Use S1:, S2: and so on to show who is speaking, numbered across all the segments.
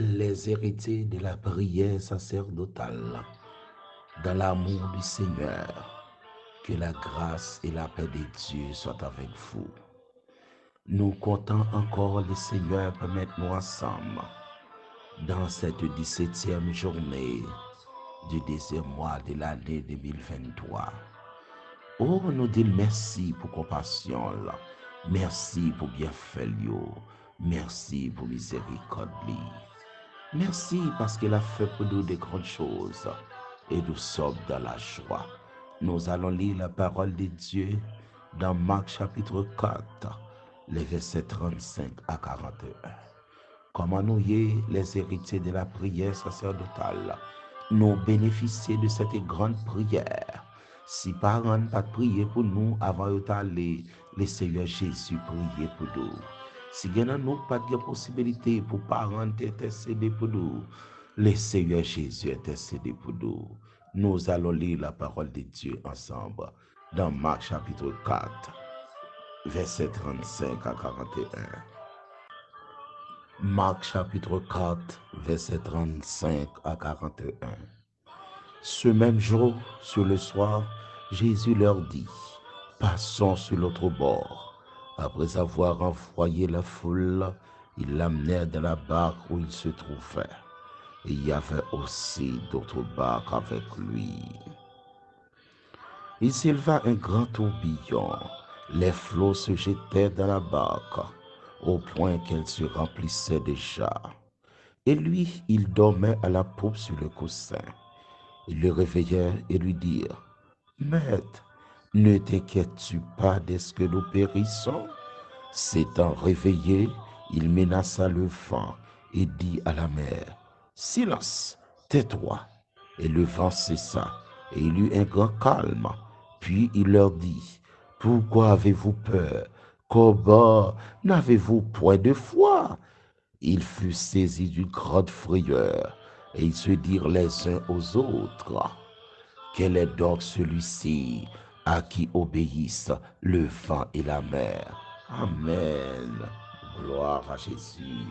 S1: les héritiers de la prière sacerdotale, dans l'amour du Seigneur, que la grâce et la paix de Dieu soient avec vous. Nous comptons encore le Seigneur pour mettre nous ensemble dans cette 17e journée du deuxième mois de l'année 2023. Oh, nous disons merci pour compassion, là. Merci pour bienfait, merci pour miséricorde. Merci parce qu'il a fait pour nous de grandes choses et nous sommes dans la joie. Nous allons lire la parole de Dieu dans Marc chapitre 4, les versets 35 à 41. Comment nous y les héritiers de la prière sacerdotale, nous bénéficier de cette grande prière. Si parents pas prier pour nous avant d'aller, le Seigneur Jésus prier pour nous. Si nous pas de possibilité pour parents d'intercéder pour nous, le Seigneur Jésus intercéder pour nous. Nous allons lire la parole de Dieu ensemble dans Marc chapitre 4, verset 35 à 41. Marc chapitre 4, verset 35 à 41. Ce même jour, sur le soir, Jésus leur dit, passons sur l'autre bord. Après avoir envoyé la foule, ils l'amenèrent dans la barque où il se trouvait. Et il y avait aussi d'autres barques avec lui. Il s'éleva un grand tourbillon. Les flots se jetaient dans la barque, au point qu'elle se remplissait déjà. Et lui, il dormait à la poupe sur le coussin. Ils le réveillèrent et lui dirent, Maître, ne t'inquiètes-tu pas de ce que nous périssons? S'étant réveillé, il menaça le vent et dit à la mer, Silence, tais-toi. Et le vent cessa, et il eut un grand calme. Puis il leur dit, Pourquoi avez-vous peur? Comment n'avez-vous point de foi? Ils furent saisis d'une grande frayeur, et ils se dirent les uns aux autres, Quel est donc celui-ci à qui obéissent le vent et la mer? Amen. Gloire à Jésus.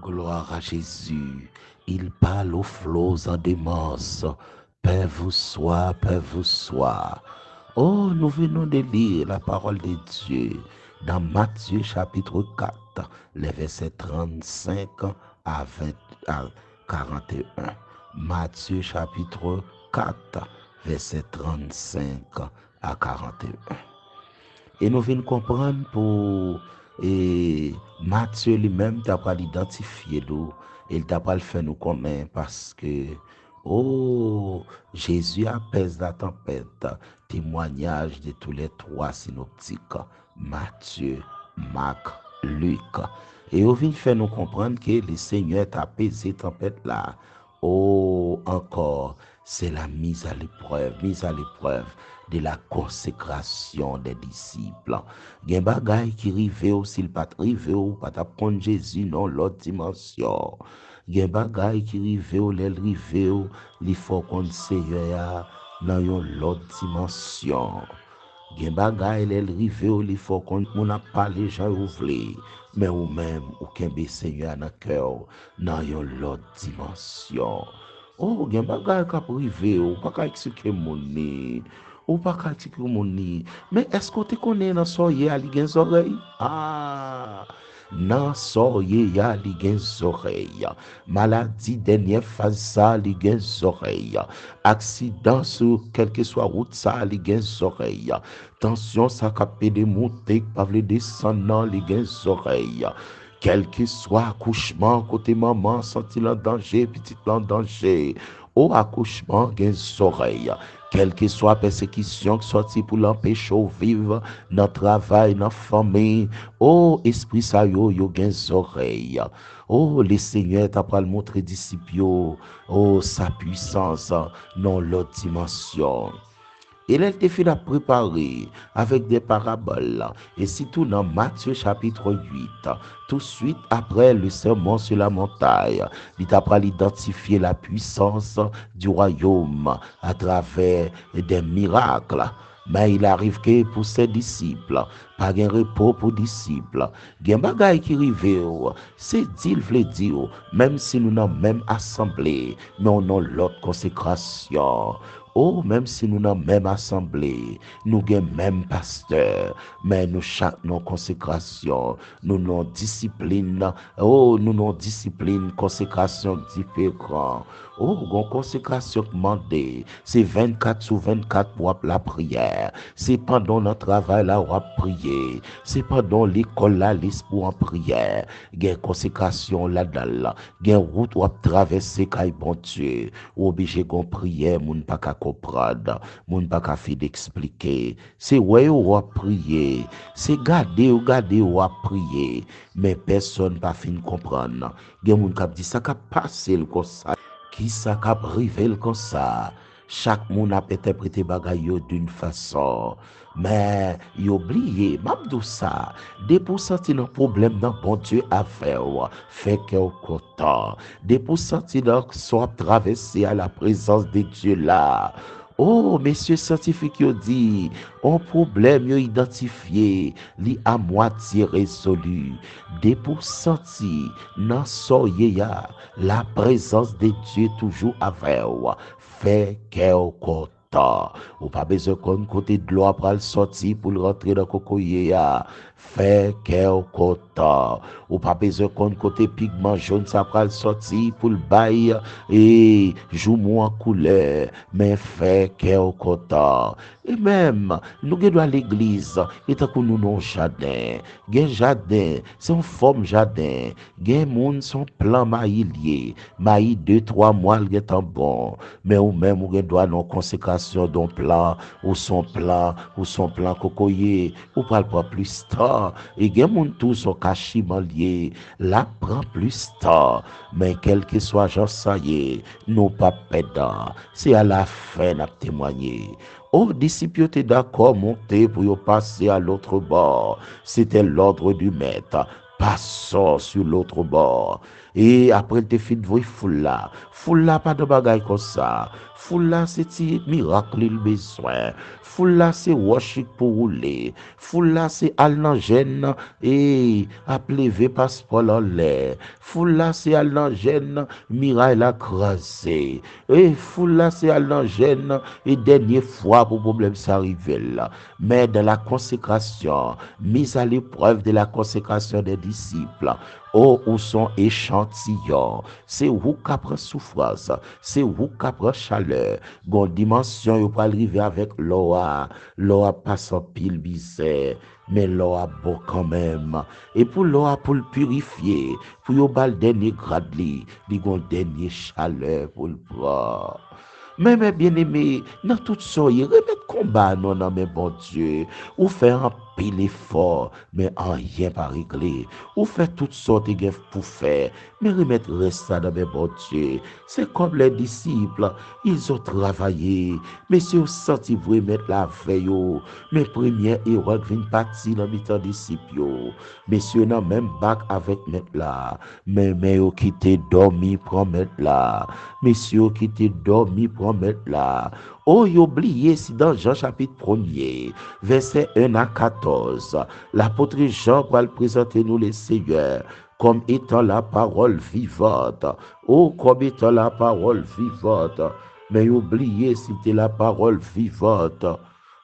S1: Gloire à Jésus. Il parle aux flots en démence. Paix vous soit, paix vous soit. Oh, nous venons de lire la parole de Dieu dans Matthieu chapitre 4, les versets 35 à 20 à 41. Matthieu chapitre 4, versets 35 à 41. Et nous venons comprendre pour Matthieu lui-même t'a pas l'identifier nous, il t'a pas le fait nous connaître parce que oh Jésus apaise la tempête, témoignage de tous les trois synoptiques, Matthieu, Marc, Luc. Et on vient faire nous comprendre que le Seigneur t'a apaisé tempête là. Oh, encore, c'est la mise à l'épreuve de la consécration des disciples. Gen bagay qui rive ou s'il pas rive ou pas prendre Jésus dans l'autre dimension. Gen bagay qui rive ou l'el rive ou li faut qu'on Seigneur dans une autre dimension. Gen bagay l'el rive ou li faut qu'on moun a parler Jean ouvlé, mais ou même ou kembe Seigneur dans cœur dans une autre dimension. Oh, gen bagay ka privé ou pas ka expliquer mon ni. Ou pas ka expliquer mon ni. Mais est-ce que tu connais dans soye ali gen oreilles? Ah, nan soye ya li gen oreilles. Maladie dernière phase ça li gen oreilles. Accident sur quel que soit route ça li gen oreilles. Tension ça capé de monter pas vle descendre nan li gen oreilles. Quel que soit accouchement, côté maman, senti en danger, petit en danger. Au accouchement, gen oreilles. Quelle que soit persécution qui sorti pour l'empêcher de vivre dans le travail, dans la famille. Oh, esprit ça yo gen oreilles. Oh, le Seigneur t'a pas le montrer disciple, oh, sa puissance dans l'autre dimension. Et elle te fait préparer avec des paraboles. Et surtout dans Matthieu chapitre 8, tout de suite après le sermon sur la montagne, il t'a identifié la puissance du royaume à travers des miracles. Mais il arrive que pour ses disciples, pas de repos pour disciples. Il y a un bagage qui arrive, c'est dire, même si nous n'avons même assemblée, mais on a l'autre consécration. Oh, même si nous n'avons même assemblée, nous avons même pasteur, mais nous chaque nos consécration, nous nos discipline, oh, nous nos discipline, consécration différente. Oh, une consécration demandée, c'est 24 sur 24 pour la prière. C'est pendant notre travail là, on va prier. C'est pendant l'école là, l'esprit en prière. Il y a une consécration là-dedans. Il y a une route où on traverser, quand bon Dieu. Obligé de prier, moun pas qu'à comprendre, moun pas qu'à faire d'expliquer. C'est ouais ou à prier, c'est garder ou à prier, mais personne pas fin comprendre. Gen moun k'ap dit ça k'ap passer comme ça, qui ça k'ap rivel comme ça. Chaque moun a interprété bagay yo d'une façon. Mais y oublié, m'abdou ça, des pour sentir un problème dans bon Dieu à faire, fait que au content. Des pour sentir soit traversé à la présence de Dieu là. Oh, messieurs scientifiques, yo dit, un problème yo identifié, li à moitié résolu. Des pour sentir, nan soye ya, la présence de Dieu toujours avec vous. Fait qu'au content. Ou pas besoin qu'on côté de l'eau après le sortir pour le rentrer dans cocoyer ya. Fait qu'au content. Ou pas besoin qu'on côté pigment jaune ça après le sortir pour le bail et joue-moi en couleur. Mais fait qu'au content. Et même, nous devons à l'église, et tant que nous non jardin. Gen jardin, c'est une forme jardin. Gen moun son plan maïlier. Maï 2-3 mois, il est en bon. Mais ou même, ou doit non consécration d'un plan, ou son plan cocoyer, ou pas le plus tard. Et gen moun tout son cachiment lié, là prend plus tard. Mais quel que soit genre ça y est, nous pas pédant. C'est à la fin n'a témoigné. Oh, disciples étaient d'accord monter pour y passer à l'autre bord. C'était l'ordre du maître. Passons sur l'autre bord. Et après, il te fit de foule là. Foule là, pas de bagaille comme ça. Foule là, c'est miracle, il besoin. Foule là, c'est worship pour rouler. Foule là, c'est alnangène et appelé passeport en l'air. Foule là, c'est alnangène, miraille la crasé. Et foule là, c'est alnangène et dernière fois pour problème s'arriver là. Mais dans la consécration, mise à l'épreuve de la consécration des disciples, oh, où sont échantillons, c'est où qu'a prend souffrance, c'est où qu'a prend chaleur, gon dimension, yo pas arriver avec l'eau passe en pile bizarre, mais l'eau bon quand même. Et pour l'eau, pour le purifier, pour yo bal dernier grade li gon dernier chaleur pour le prendre. Mais mes bien-aimés, dans tout ça, il remettre combat non dans mes bon Dieu, ou faire un pile effort, mais en rien pas réglé, ou faire toutes sortes de guerres pour faire, mais remettre reste dans mes bon Dieu. C'est comme les disciples, ils ont travaillé, mais si vous senti vous remettre la veille, mes premiers héros viennent partir dans mes temps disciples, messieurs n'ont même bac avec mettre là, mais qui t'est dormi pour mettre là, messieurs qui t'est dormi pour mettre là. Oh, y oubliez si dans Jean chapitre 1er, verset 1 à 14, l'apôtre Jean va le présenter nous les Seigneurs comme étant la parole vivante. Oh, comme étant la parole vivante. Mais oubliez si c'était la parole vivante.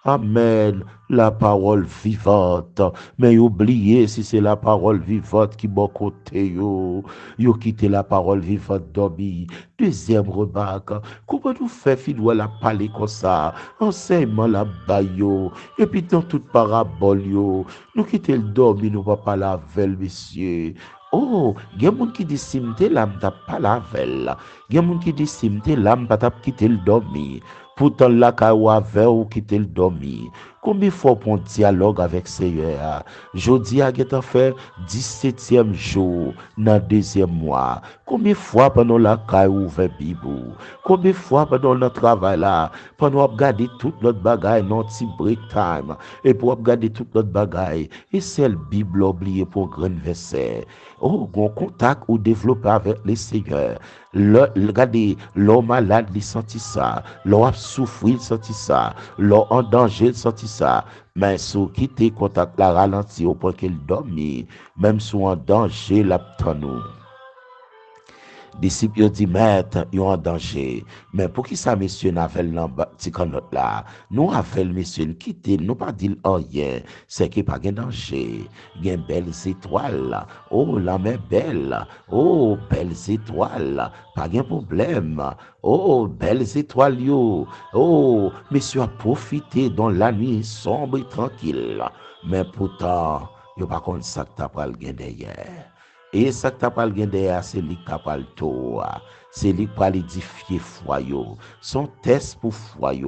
S1: Amen. La parole vivante. Mais oubliez si c'est la parole vivante qui bon côté yo. Yo quitté la parole vivante dormi. Deuxième remarque. Comment nous fait fidèle la parler comme ça? Enseignement la bayo. Et puis dans toute parabole yo. Nous quitter le dormi, nous pas parler avec monsieur. Oh, il y a des gens qui disent simte l'âme t'a pas la velle. Il y a des gens qui disent simte l'âme pas t'a quitté le dormi. Pourtant, la caillou avait ou quitter le dormi. Combien de fois pour un dialogue avec Seigneur? Jodi a fait 17e jour dans le deuxième mois. Combien de fois pendant la caillou ouvert Bible? Combien de fois pendant le travail là? Pendant regarder toute notre bagaille, notre petit break time. Et pour regarder toute notre bagaille. Et c'est le Bible oublié pour grand verset. Oh, bon contact ou développer avec les Seigneurs. Regardez, l'homme malade, il sentit ça. L'homme souffrir, il sentit ça. L'homme en danger, il sentit ça. Mais si vous quittez contact la ralenti au point qu'il dormit, même si en danger, l'abtend nous. Disciples dit, maître, ils sont en danger. Mais pour qui ça, monsieur, n'a fait petit canot là? Nous, avons monsieur, quitter, nous pas dit rien. C'est qu'il n'y a pas de danger. Il y a une belle étoile. Oh, la mer belle. Oh, belles étoiles. Pas de problème. Oh, belles étoiles, yo. Oh, monsieur a profité dans la nuit sombre et tranquille. Mais pourtant, il n'y a pas contre ça que tu as pas le gain derrière. Et ça que tu pas le derrière, c'est lui qui a le tout. C'est lui qui va édifier foyer. Son test pour foyer.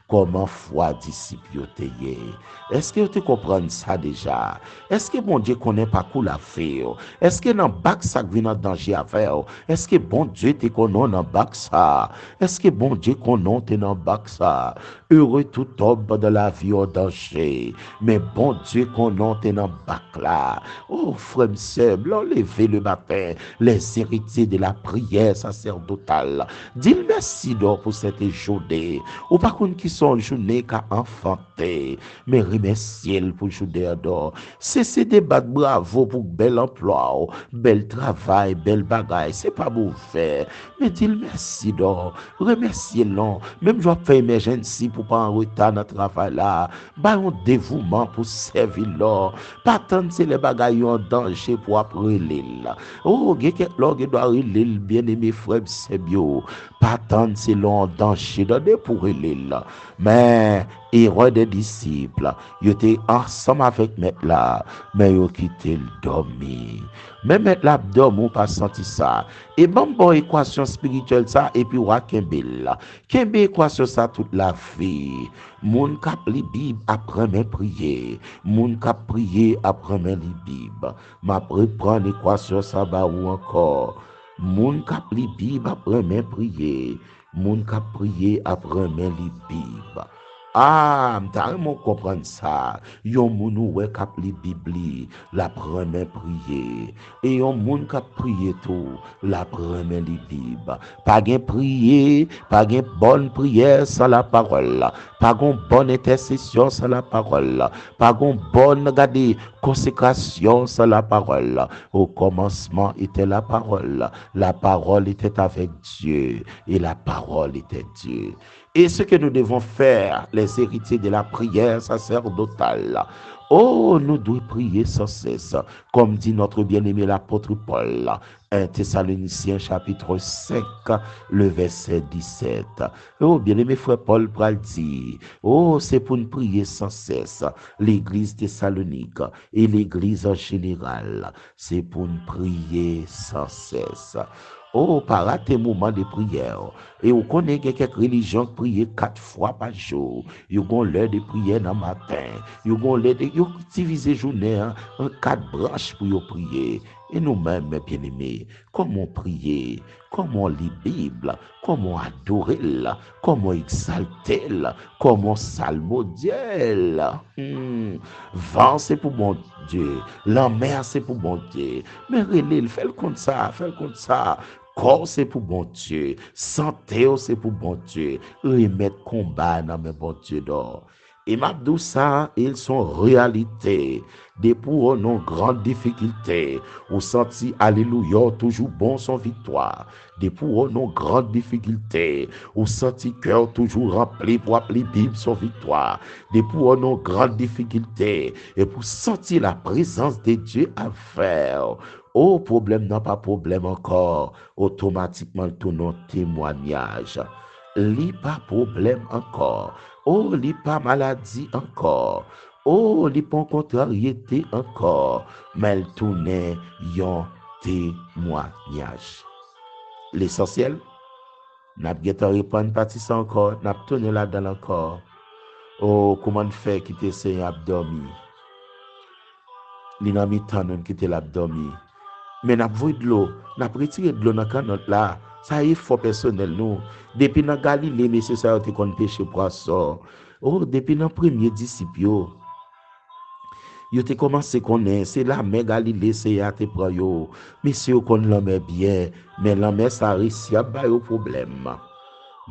S1: Comment foi disciple te yé. Est-ce que tu comprends ça déjà? Est-ce que bon Dieu connaît pas quoi la faire? Est-ce que dans bac ça vient en danger à faire? Est-ce que bon Dieu te connaît dans bac ça? Est-ce que bon Dieu connaît te dans bac ça? Heureux tout homme de la vie en danger. Mais bon Dieu connaît te dans bac là. Oh frère, sœur, levez le matin, les héritiers de la prière sacerdotale. Dis merci d'or pour cette journée. Ou par contre qui sont journée qu'a enfanté, mais remerciez pour journée d'or. C'est des bad bravo pour bel emploi, bel travail, bel bagaille. C'est pas mauvais. Mais dis merci d'or. Remerciez l'on. Même je vais faire émergence pour pas en retard dans le travail là. Bah un dévouement pour servir l'or. Pas tant c'est les bagailles en danger pour après l'île. Oh, quelqu'un doit l'île, bien aimé frère, c'est bien. Pas tant c'est l'en danger pour l'île. Mais, héros des disciples, ils étaient ensemble avec maître là, mais ils ont quitté le dormi. Mais maître là, dormi, pas senti ça. Et bon, équation spirituelle ça, et puis, wa Kembe là. Kembe équation ça toute la vie. Moun kap li Bible après mes prières. Moun kap prier après mes li Bible. Ma reprendre l'équation ça ba ou encore. Moun kap li Bible après mes prières. Moun kap prier après mes li Bible. Ah, m'ta vraiment comprendre ça. Yon moun ou ouais kap li Bibli, la première prière. Et yon moun kap prier tout, la première li Bible. Pas gen prier, pas gen bonne prière sans la parole. Pas gen bonne intercession sans la parole. Pas gen bonne gade consécration sans la parole. Au commencement était la parole. La parole était avec Dieu et la parole était Dieu. Et ce que nous devons faire, les héritiers de la prière sacerdotale, oh, nous devons prier sans cesse, comme dit notre bien-aimé l'apôtre Paul, 1 Thessaloniciens chapitre 5, le verset 17. Oh, bien-aimé frère Paul pral dit, oh, c'est pour nous prier sans cesse, l'église thessalonique et l'église en général, c'est pour nous prier sans cesse. Oh, par tes moments de prière. Et vous connaissez quelques religions qui prient 4 fois par jour. Ils ont l'heure de prière dans le matin. Ils ont l'heure de diviser journée en 4 branches pour prier. Et nous-mêmes, mes bien-aimés, comment prier, comment lire la Bible, comment adorer, comment exalter, comment salmodier. Vent, c'est pour mon Dieu. La mer, c'est pour mon Dieu. Mais relève, fais le comme ça, fais le comme ça. Corps, c'est pour bon Dieu. Santé, c'est pour bon Dieu. Remettre combat dans mes bon Dieu d'or. Et Mabdou ça, ils sont réalité. Des pour nos grandes difficultés. Ou senti, alléluia, toujours bon sans victoire. Des pour nos grandes difficultés. Ou senti cœur toujours rempli pour appeler Bible sans victoire. Des pour nos grandes difficultés. Et pour sentir la présence de Dieu à faire. Oh, problème n'a pas problème encore. Automatiquement, tout nos témoignages. Li pas problème encore. Oh, li pas maladie encore. Oh, li pas contrariété encore. Mais elle tourne yon témoignage. L'essentiel, n'a pas répondre partie ça encore, n'a pas tourné là-dedans encore. Oh, comment faire quitter ce abdomen? Li nan mi tan non quitter l'abdomen. Mais n'a pas de l'eau, n'a pas retiré de l'eau dans canot là. Ça est fort personnel nous. Depuis dans Galilée, monsieur ça a été qu'on pêche poisson. Oh, depuis dans premier disciple yo te commencé connaître, c'est la mer Galilée c'est à te prend yo. Monsieur qu'on l'homme bien, mais l'homme ça risque à ba yo problème.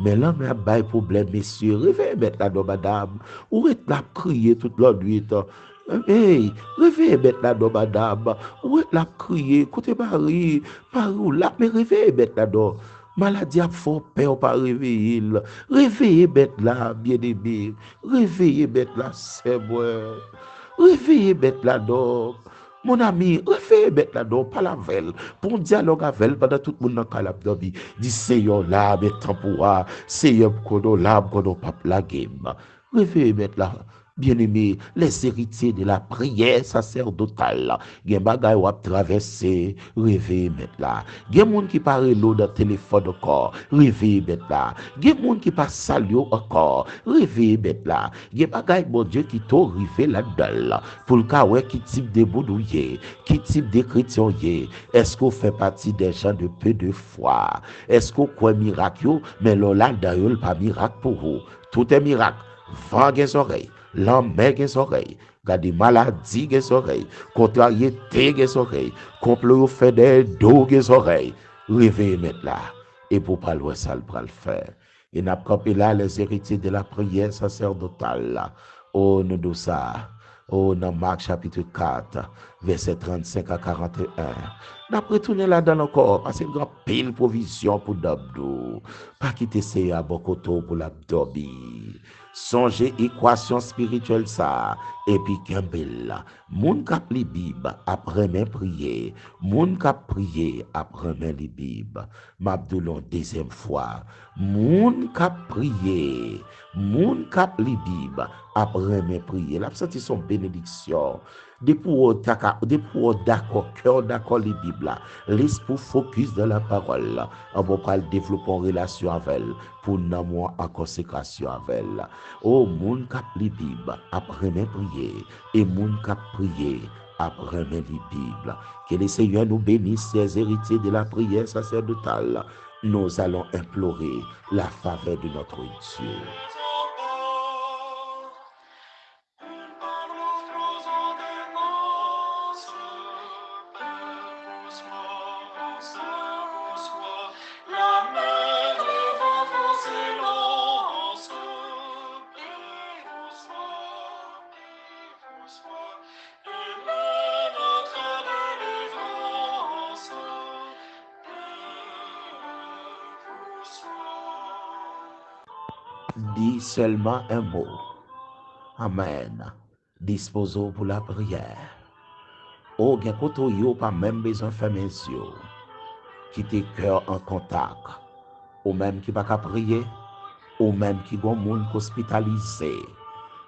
S1: Mais l'homme a ba problème monsieur, réveille mettre la do madame, ou est la crier toute la nuit. Hey, réveille mettre la do madame, ou est la crier côté Paris, par où là mais réveille mettre la do. Maladie a fort peur par réveiller. Réveillez bête là, bien-aimé. Réveillez bête là, c'est bon. Réveillez bête là, donc. Mon ami, réveillez bête là, donc, pas la velle. Pour dialogue avec elle, pendant tout le monde dans la vie. Dit, Seigneur là, mais temporaire. Seigneur, qu'on là, qu'on pas la game. Réveillez bête là. Bien-aimé, les héritiers de la prière sacerdotale, gen bagay wap traverser, réveiller mettre là. Gen moun qui parle l'eau dans téléphone encore, réveiller mettre là. Gen moun qui pas saluer encore, réveiller mettre là. Gen bagay bon Dieu qui t'o rivé là-dedans pour le cas ouais qui type de boudouye, qui type de chrétien yé. Est-ce qu'on fait partie des gens de peu de foi? Est-ce qu'on croit miracle mais là d'ailleurs pas miracle pour vous. Tout est miracle. Vent gen oreilles. L'homme gen oreilles, gade maladie gen oreilles, contrariété gen oreilles, complot fait des dos gen oreilles. Réveillez mettre là, et pour pas le ça le faire. Et n'a campé là les héritiers de la prière sacerdotale là. Oh, nous de ça. Oh, dans Marc chapitre 4, verset 35 à 41. N'a retourné là-dedans encore, parce qu'il y a une pile provision pour d'abdou. Pas quitter ces abokoto pour l'abdobi. Songez équation spirituelle ça. Et puis Gambel, moun kap li bib après mes prières, moun kap prier après mes li bib. M'abdoulon deuxième fois, moun kap prier, moun kap li bib après mes prières. La senti son bénédiction. Depuis d'accord, cœur d'accord les Bibles, laisse pour focus dans la parole. On va pas développer une relation avec elle, pour nous en consécration avec elle. Oh, moun kap li Bible après mes prières, et moun kap prier après mes Bibles. Que le Seigneur nous bénisse, ces héritiers de la prière sacerdotale. Nous allons implorer la faveur de notre Dieu. Dis seulement un mot. Amen. Disposons pour la prière. Oh, gen koto yo pas même besoin faire mes yeux. Qui te cœur en contact. Ou même qui pas qu'à prier. Ou même qui gon moun hospitalisé.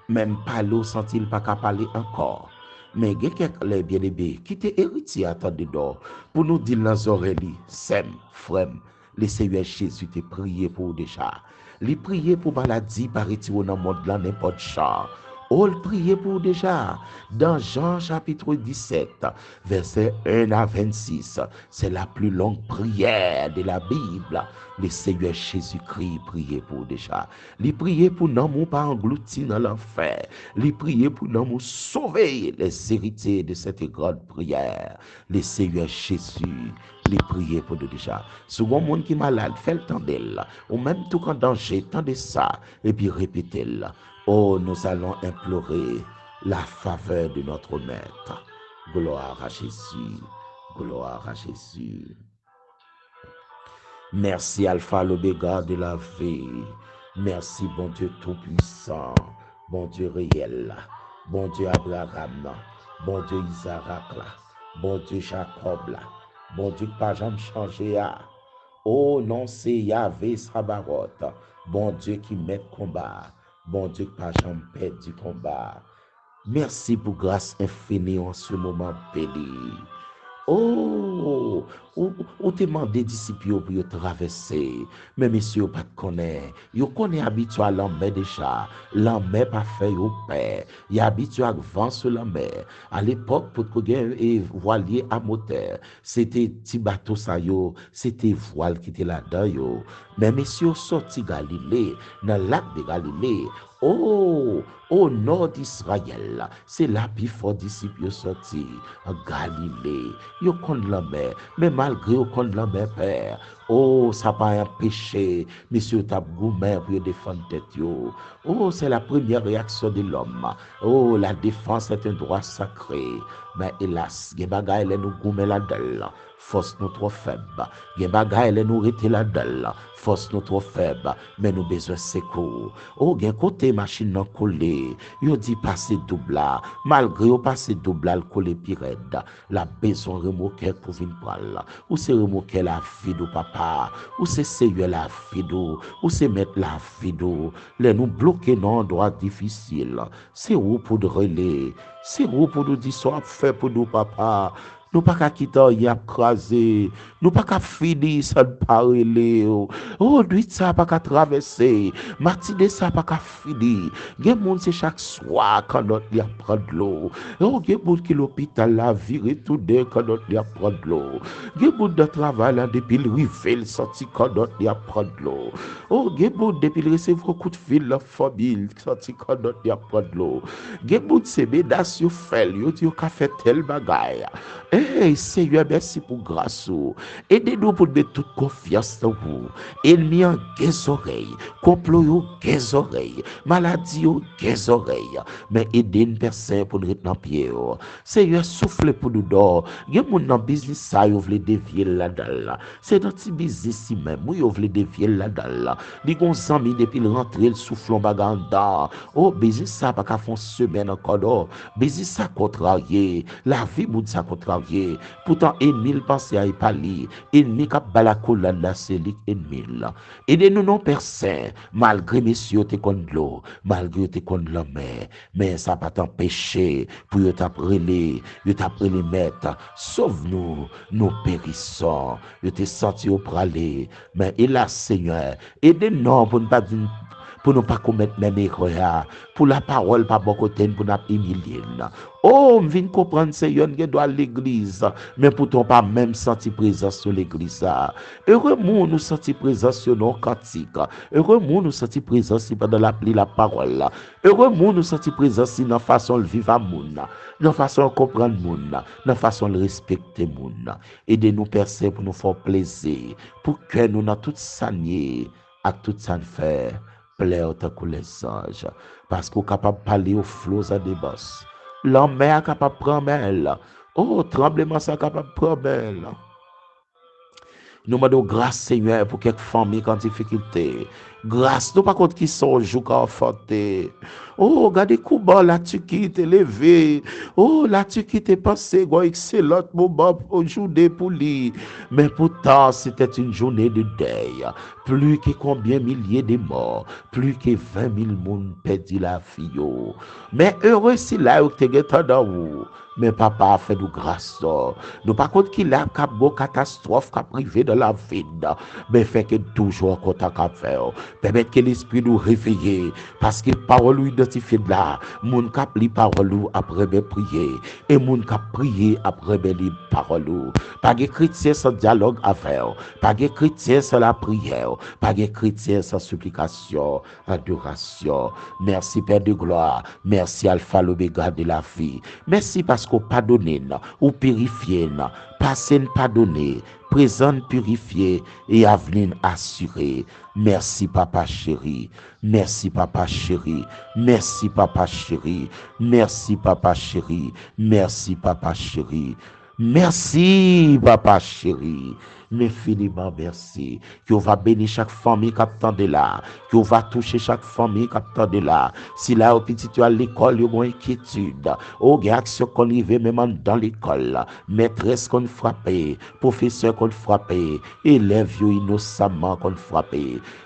S1: Même pas l'eau sentil pas qu'à parler encore. Mais gen quelques les bien-aimés qui te héritier attendent d'or pour nous dire dans oreilles, sem, frem, le Seigneur Jésus te prié pour déjà. Li prier pour maladie par retirer dans le monde là n'importe ça. Oh, le prier pour déjà. Dans Jean chapitre 17, verset 1 à 26, c'est la plus longue prière de la Bible. Le Seigneur Jésus-Christ priait pour déjà. Il priait pour nous pas engloutir dans l'enfer. Il priait pour nous sauver les héritiers de cette grande prière. Le Seigneur Jésus, il priait pour nous déjà. Souvent, monde qui est malade, fait le temps d'elle. Ou même tout en danger, tant de ça. Et puis répétez-le. Oh, nous allons implorer la faveur de notre Maître. Gloire à Jésus. Gloire à Jésus. Merci Alpha, l'Oméga de la vie. Merci bon Dieu Tout-Puissant, bon Dieu réel, bon Dieu Abraham, bon Dieu Isaac, bon Dieu Jacob, bon Dieu qui pas jamais changé. Oh non, c'est Yahvé Sabaoth, bon Dieu qui met combat, bon Dieu qui pas jamais perdu combat. Merci pour grâce infinie en ce moment béni. Oh, ou te mande disciples pour yo traverser. Mais monsieur pas de connaît. Yo connaît habitué à la mer déjà. La mer pas fait au père. Il habitué à vent sur la mer. À l'époque, pour que et voilier à moteur, c'était petit bateau ça yo, c'était voile qui était là-dedans yo. Mais monsieur sorti Galilée, dans le lac de Galilée. Oh, au nord d'Israël, c'est là plus fort disciples sorti en Galilée. Yo connaît la mer, mais malgré yo connaît la mer père. Oh, ça pas empêché, monsieur tap gourmet pour défendre tête yo. Oh, c'est la première réaction de l'homme. Oh, la défense est un droit sacré. Mais hélas, gen bagay les nous gourmet la dedans. Force nous trop faible. Gen bagay les nous rete la dedans. Force nous trop faible. Mais nous besoin secours. Oh, gen côté machine nan collé. Yo dit passer double là. Malgré yo passer double là, le collé pirède. La besoin remorquer pour venir prendre. Ou c'est remorquer la vie de papa. Ou c'est seigneur la vie de. Ou c'est mettre la vie de. Les nous bloquer dans un droit difficile. C'est où pour de relais. C'est où pour nous dire ça fait pour nous papa. Nous pas qu'à quitter y a crasé. Nous pas qu'à finir ça de parler. Oh, nuit ça pas qu'à traverser. Matinée ça pas qu'à finir. Gen moun c'est chaque soir quand notre y a prendre l'eau. Oh, gen moun qui l'hôpital la viré tout d'un quand notre y a prendre l'eau. Gen moun de travail là depuis le rivel sorti quand notre y a prendre l'eau. Oh, gen moun depuis le recevoir coup de fil la famille sorti quand notre y a prendre l'eau. Gen moun c'est médas yo fait yo dit yo ka fait tel bagay. Hey, Seigneur, merci pour grâce. Aidez-nous pour mettre toute confiance dans vous. Ennemi en guet oreilles, complot yo guet oreilles, maladie yo guet oreilles. Mais aidez une personne pour nous rester dans pied. Seigneur, souffle pour nous d'or. Gen moun nan business ça yo vle dévier là-dedans. C'est dans petit business si même, yo vle dévier là-dedans. Li gon zami depuis le rentrer le souffle en baganda. Oh, business ça pas ka fon semaine encore. Business ça contrarié, la vie moun ça contrarié. Pourtant, ennemi pense à y parler. Ennemi cap bala colonne la c'est ennemi là. Aidez-nous non personne, malgré messieurs te kon l'eau, malgré te kon la mer, mais ça pas t'empêcher pour yo t'appeler, mettre. Sauve-nous, nous périssons. Yo te senti au praler, mais hélas Seigneur, aidez-nous pour ne pas commettre même erreur, pour la parole pas bon côté pour nous humilier. Oh, je viens comprendre Seigneur qui doit l'église, mais pourtant pas même senti présence sur l'église. Heureux nous senti présence sur nos cantiques. Heureux nous senti présence pendant la parole. Heureux nous senti présence dans la façon de vivre à moun, dans la façon de comprendre moun, dans la façon de respecter moun. Aidez-nous percer pour nous faire plaisir, pour que nous dans toute sanier, à toute ça faire. Plaire tant que les anges, parce qu'on est capable de parler aux flots à des bosses. L'homme est capable de prendre elle. Oh, tremblement, c'est capable de prendre elle. Nous demandons grâce, Seigneur, pour quelques familles en difficulté. Grâce, nous pas contre qui sont jours confortés. Oh, regardez comment la Turquie est élevée. Oh, la Turquie est passée, un excellent moment aujourd'hui pour lui. Mais pourtant, c'était une journée de deuil. Plus que combien milliers de morts, plus que 20 000 personnes perdu la vie. Mais heureux si là où tu es dans vous. Mais papa a fait de grâce. Nous pas contre qu'il a une catastrophe qui a privé de la vie. Mais fait que toujours contact à faire. Permettre que l'esprit nous réveille. Parce que parole nous identifie là. Moun qui li parole après ben prier. Et moun qui prier après ben li parole. Pas de chrétien sans dialogue à faire. Pas de chrétien sans la prière. Pas de chrétien sans supplication, adoration. Merci Père de gloire. Merci Alpha l'Oméga de la vie. Merci parce qu'on pardonne, ou purifié, passé pardonné, présent purifié et avenir assuré. Merci papa chéri, merci papa chéri, merci papa chéri, merci papa chéri, merci papa chéri. Merci, papa chéri. Infiniment merci. Que va bénir chaque famille qui attend de là. Que va toucher chaque famille qui attend de là. Si là, au petit, tu as l'école, il y a une inquiétude. Oh, il y a action qu'on y veut même dans l'école. Maîtresse qu'on frappe. Professeur qu'on frappe. Élève innocemment qu'on frappe.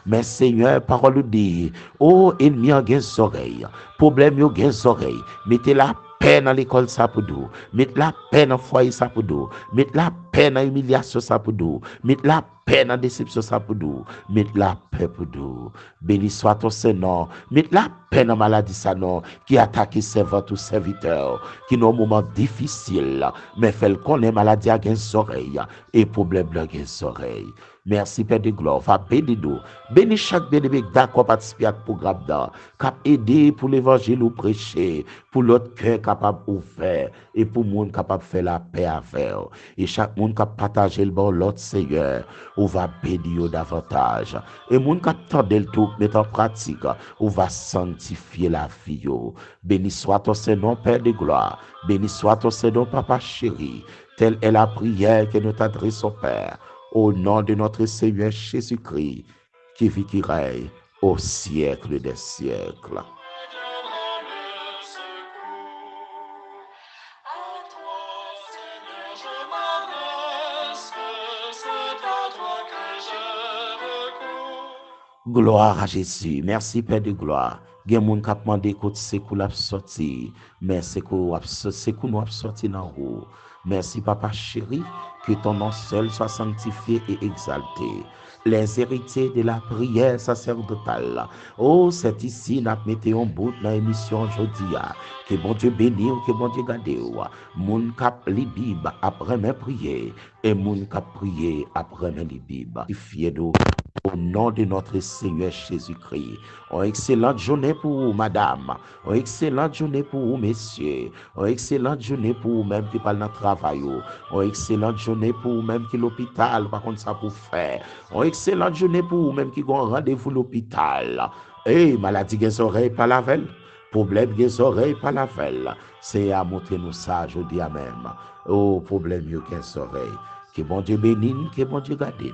S1: Mais Seigneur, parole dit. Oh, ennemi en des oreilles. Problème, yo des oreilles. Mettez la paix dans l'école ça pour nous, mettre la paix dans le foyer ça pour nous, mettre la paix dans l'humiliation ça pour nous, mettre la paix dans la déception ça pour nous, mettre la paix pour nous. Béni soit ton Seigneur, mettre la paix dans la maladie ça non, qui attaque servant ou serviteur, qui dans un moment difficile, mais fait qu'on est maladie à des oreilles et problème dans des oreilles. Merci Père de gloire, va bénir nous. Bénis chaque bien-aimé d'accord participer à ce programme là, cap aider pour l'évangile ou prêcher, pour l'autre cœur capable ouvert et pour monde capable faire la paix avec. Et chaque monde qui partager le bon l'autre Seigneur, on va bénir davantage. Et monde qui attend le tout mettre en pratique, on va sanctifier la vie. Béni soit ton Seigneur Père de gloire, béni soit ton Seigneur Papa chéri. Telle est la prière que nous t'adressons Père. Au nom de notre Seigneur Jésus-Christ, qui vit, qui règne au siècle des siècles. Gloire à Jésus. Merci Père de gloire. Gen moun k'ap mande kote sekou l'ap sorti, mais sekou nous ap sorti nan haut. Merci Papa chéri, que ton nom seul soit sanctifié et exalté. Les héritiers de la prière sacerdotale. Oh, c'est ici n'a mettez en bout dans l'émission aujourd'hui. Que bon Dieu bénisse, que bon Dieu garde. Moun k'ap li Bible après mes prières et moun k'ap prier après mes Bible. Fiez nous au nom de notre Seigneur Jésus-Christ. Une excellente journée pour vous, madame. Une excellente journée pour vous, messieurs. Une excellente journée pour vous, même qui parlent dans le travail. Une excellente journée pour vous, même qui l'hôpital, par contre, ça pour faire. Une excellente journée pour vous, même qui ont rendez-vous l'hôpital. Maladie des oreilles, pas la veille. Problème des oreilles, pas la veille. C'est à montrer nous ça, je dis à même. Oh, problème des oreilles. Que bon Dieu bénisse, que bon Dieu garde.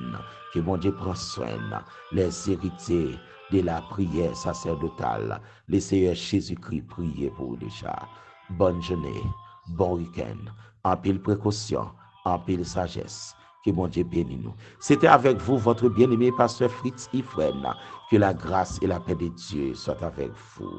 S1: Que bon Dieu prend soin, les héritiers de la prière sacerdotale. Le Seigneur Jésus-Christ priez pour vous déjà. Bonne journée, bon week-end, en pile précaution, en pile sagesse. Que bon Dieu bénisse nous. C'était avec vous, votre bien-aimé pasteur Fritz Ifren. Que la grâce et la paix de Dieu soient avec vous.